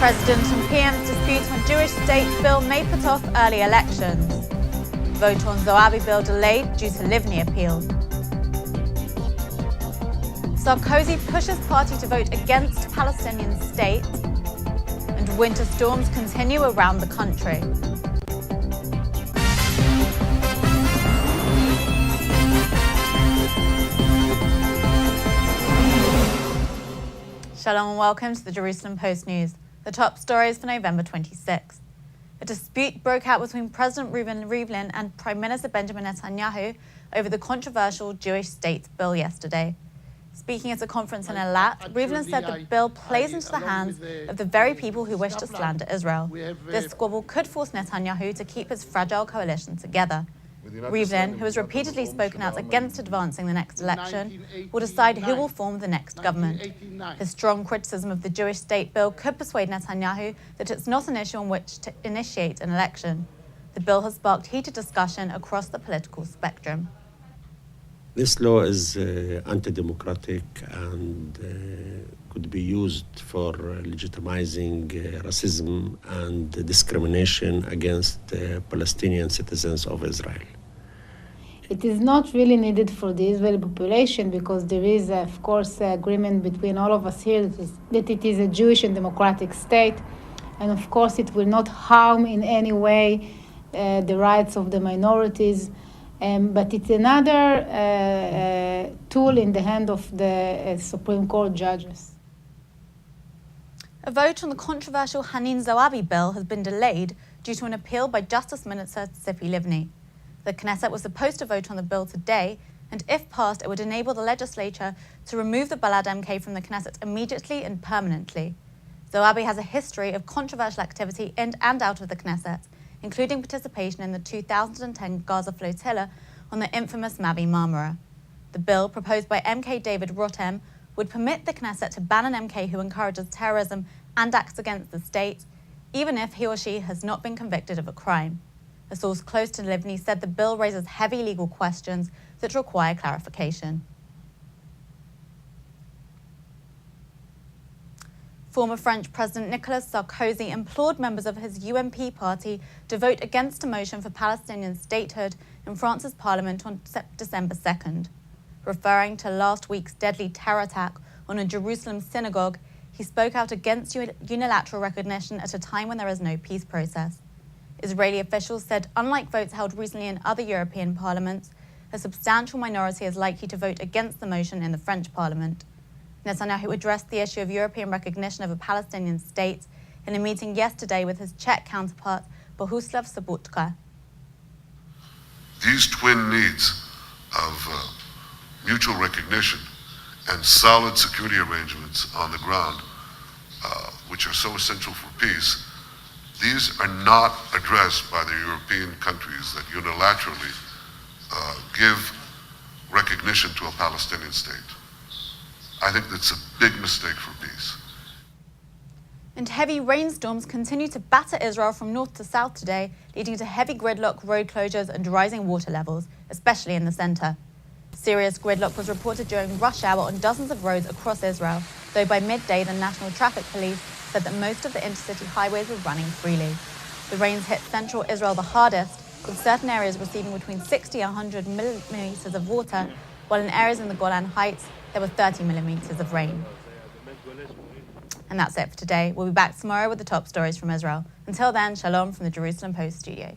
President and PM's disputes on Jewish state bill may put off early elections. Vote on Zoabi bill delayed due to Rivlin appeal. Sarkozy pushes party to vote against Palestinian state. And winter storms continue around the country. Shalom and welcome to the Jerusalem Post News. The top stories for November 26th. A dispute broke out between President Rivlin and Prime Minister Benjamin Netanyahu over the controversial Jewish state bill yesterday. Speaking at a conference in Eilat, Rivlin said the bill plays into the hands of the very people who wish to slander Israel. This squabble could force Netanyahu to keep his fragile coalition together. Rivlin, who has repeatedly spoken out against advancing the next election, will decide who will form the next government. His strong criticism of the Jewish state bill could persuade Netanyahu that it's not an issue on which to initiate an election. The bill has sparked heated discussion across the political spectrum. This law is anti-democratic and could be used for legitimizing racism and discrimination against Palestinian citizens of Israel. It is not really needed for the Israeli population because there is, of course, agreement between all of us here that it is a Jewish and democratic state. And of course, it will not harm in any way the rights of the minorities. But it's another tool in the hand of the Supreme Court judges. A vote on the controversial Haneen Zoabi bill has been delayed due to an appeal by Justice Minister Tzipi Livni. The Knesset was supposed to vote on the bill today, and if passed, it would enable the legislature to remove the Balad MK from the Knesset immediately and permanently. Zoabi has a history of controversial activity in and out of the Knesset, including participation in the 2010 Gaza flotilla on the infamous Mavi Marmara. The bill, proposed by MK David Rotem, would permit the Knesset to ban an MK who encourages terrorism and acts against the state, even if he or she has not been convicted of a crime. A source close to Livni said the bill raises heavy legal questions that require clarification. Former French President Nicolas Sarkozy implored members of his UMP party to vote against a motion for Palestinian statehood in France's parliament on December 2nd. Referring to last week's deadly terror attack on a Jerusalem synagogue, he spoke out against unilateral recognition at a time when there is no peace process. Israeli officials said, unlike votes held recently in other European parliaments, a substantial minority is likely to vote against the motion in the French parliament. Netanyahu addressed the issue of European recognition of a Palestinian state in a meeting yesterday with his Czech counterpart, Bohuslav Sobotka. These twin needs of mutual recognition and solid security arrangements on the ground, which are so essential for peace, these are not addressed by the European countries that unilaterally give recognition to a Palestinian state. I think that's a big mistake for peace. And heavy rainstorms continue to batter Israel from north to south today, leading to heavy gridlock, road closures and rising water levels, especially in the center. Serious gridlock was reported during rush hour on dozens of roads across Israel, though by midday the National Traffic Police said that most of the intercity highways were running freely. The rains hit central Israel the hardest, with certain areas receiving between 60 and 100 millimeters of water, while in areas in the Golan Heights there were 30 millimeters of rain. And that's it for today. We'll be back tomorrow with the top stories from Israel. Until then, shalom from the Jerusalem Post studio.